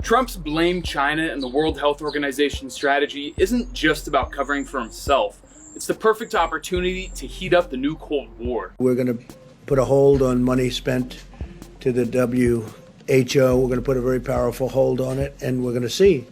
Trump's blame China and the World Health Organization strategy isn't just about covering for himself. It's the perfect opportunity to heat up the new Cold War. We're going to put a hold on money spent to the WHO. We're going to put a very powerful hold on it, and we're going to see.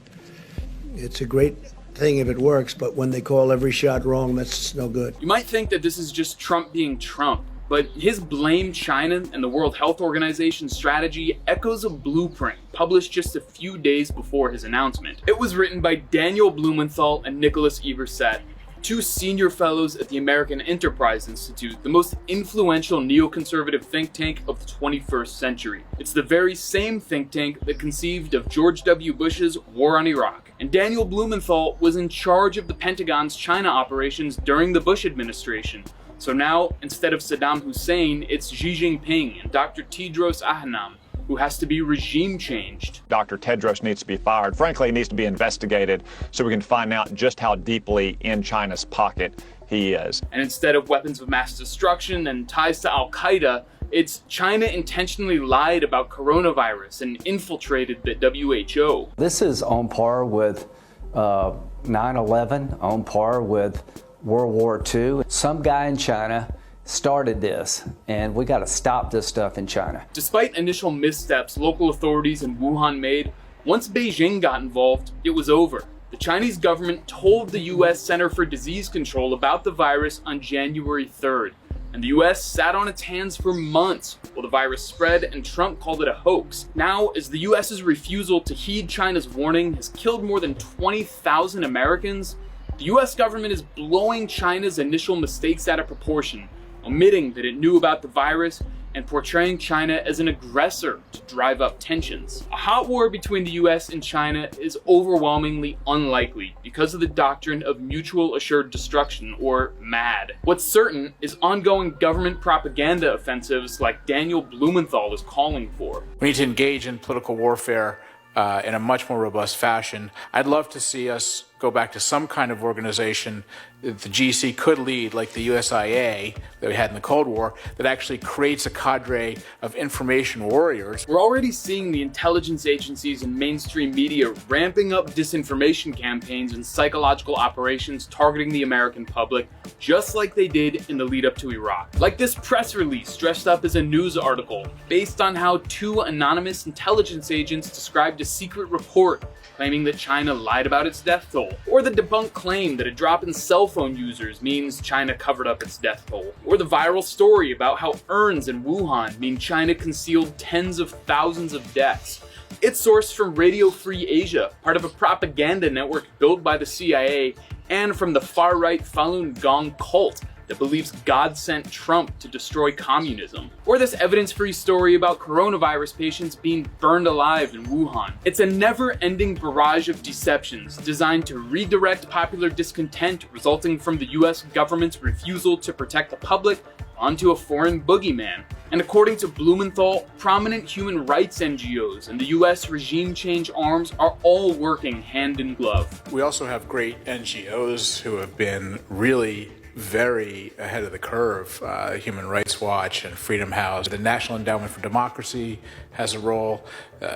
It's a great thing if it works, but when they call every shot wrong, that's no good. You might think that this is just Trump being Trump, but his blame China and the World Health Organization strategy echoes a blueprint published just a few days before his announcement. It was written by Daniel Blumenthal and Nicholas Eberstadt, two senior fellows at the American Enterprise Institute, the most influential neoconservative think tank of the 21st century. It's the very same think tank that conceived of George W. Bush's war on Iraq. And Daniel Blumenthal was in charge of the Pentagon's China operations during the Bush administration. So now, instead of Saddam Hussein, it's Xi Jinping and Dr. Tedros Adhanom, who has to be regime changed. Dr. Tedros needs to be fired. Frankly, he needs to be investigated so we can find out just how deeply in China's pocket he is. And instead of weapons of mass destruction and ties to Al-Qaeda, it's China intentionally lied about coronavirus and infiltrated the WHO. This is on par with 9/11, on par with World War II. Some guy in China started this, and we got to stop this stuff in China. Despite initial missteps local authorities in Wuhan made, once Beijing got involved, it was over. The Chinese government told the US Center for Disease Control about the virus on January 3rd, and the US sat on its hands for months while the virus spread and Trump called it a hoax. Now, as the US's refusal to heed China's warning has killed more than 20,000 Americans, the US government is blowing China's initial mistakes out of proportion, omitting that it knew about the virus and portraying China as an aggressor to drive up tensions. A hot war between the US and China is overwhelmingly unlikely because of the doctrine of mutual assured destruction, or MAD. What's certain is ongoing government propaganda offensives like Daniel Blumenthal is calling for. We need to engage in political warfare in a much more robust fashion. I'd love to see us go back to some kind of organization that the GC could lead, like the USIA that we had in the Cold War, that actually creates a cadre of information warriors. We're already seeing the intelligence agencies and mainstream media ramping up disinformation campaigns and psychological operations targeting the American public, just like they did in the lead up to Iraq. Like this press release dressed up as a news article based on how two anonymous intelligence agents described a secret report claiming that China lied about its death toll, or the debunked claim that a drop in cell phone users means China covered up its death toll, or the viral story about how urns in Wuhan mean China concealed tens of thousands of deaths. It's sourced from Radio Free Asia, part of a propaganda network built by the CIA, and from the far-right Falun Gong cult that believes God sent Trump to destroy communism. Or this evidence-free story about coronavirus patients being burned alive in Wuhan. It's a never-ending barrage of deceptions designed to redirect popular discontent resulting from the US government's refusal to protect the public onto a foreign boogeyman. And according to Blumenthal, prominent human rights NGOs and the US regime change arms are all working hand in glove. We also have great NGOs who have been really very ahead of the curve. Human Rights Watch and Freedom House. The National Endowment for Democracy has a role.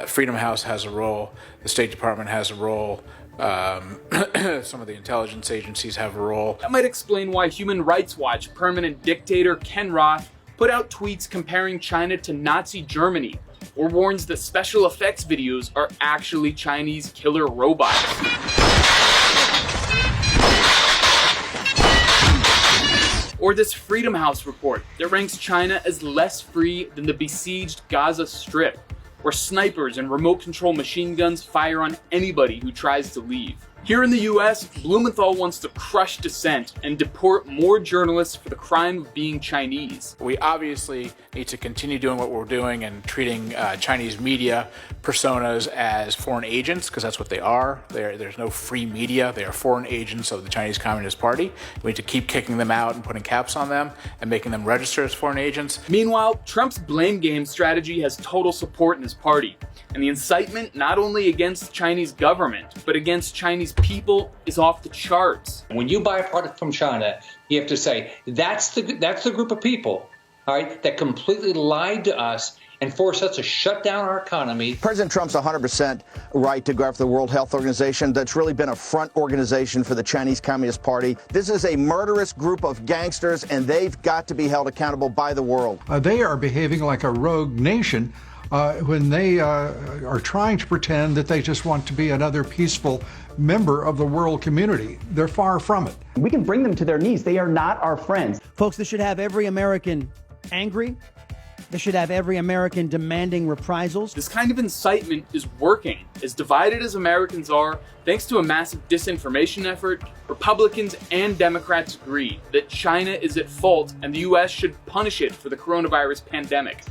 Freedom House has a role. The State Department has a role. Some of the intelligence agencies have a role. That might explain why Human Rights Watch permanent dictator Ken Roth put out tweets comparing China to Nazi Germany, or warns that special effects videos are actually Chinese killer robots. Or this Freedom House report that ranks China as less free than the besieged Gaza Strip, where snipers and remote control machine guns fire on anybody who tries to leave. Here in the US, Blumenthal wants to crush dissent and deport more journalists for the crime of being Chinese. We obviously need to continue doing what we're doing and treating Chinese media personas as foreign agents, because that's what they are. There's no free media. They are foreign agents of the Chinese Communist Party. We need to keep kicking them out and putting caps on them and making them register as foreign agents. Meanwhile, Trump's blame game strategy has total support in his party, and the incitement not only against the Chinese government, but against Chinese people is off the charts. When you buy a product from China, you have to say, that's the group of people, all right, that completely lied to us and force us to shut down our economy. President Trump's 100% right to go after the World Health Organization. That's really been a front organization for the Chinese Communist Party. This is a murderous group of gangsters, and they've got to be held accountable by the world. They are behaving like a rogue nation when they are trying to pretend that they just want to be another peaceful member of the world community. They're far from it. We can bring them to their knees. They are not our friends. Folks, this should have every American angry. This should have every American demanding reprisals. This kind of incitement is working. As divided as Americans are, thanks to a massive disinformation effort, Republicans and Democrats agree that China is at fault and the US should punish it for the coronavirus pandemic,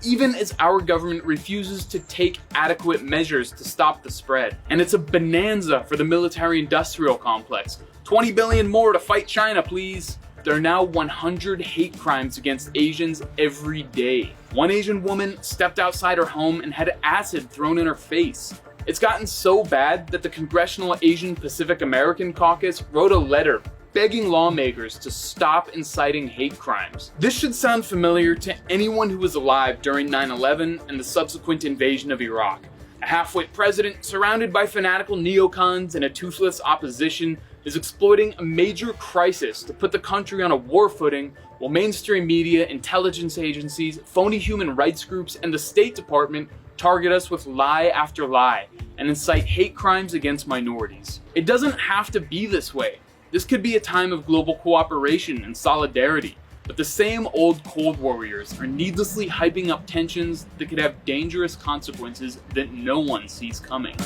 even as our government refuses to take adequate measures to stop the spread. And it's a bonanza for the military-industrial complex. 20 billion more to fight China, please. There are now 100 hate crimes against Asians every day. One Asian woman stepped outside her home and had acid thrown in her face. It's gotten so bad that the Congressional Asian Pacific American Caucus wrote a letter begging lawmakers to stop inciting hate crimes. This should sound familiar to anyone who was alive during 9/11 and the subsequent invasion of Iraq. A half-wit president surrounded by fanatical neocons and a toothless opposition is exploiting a major crisis to put the country on a war footing, while mainstream media, intelligence agencies, phony human rights groups, and the State Department target us with lie after lie and incite hate crimes against minorities. It doesn't have to be this way. This could be a time of global cooperation and solidarity, but the same old Cold Warriors are needlessly hyping up tensions that could have dangerous consequences that no one sees coming.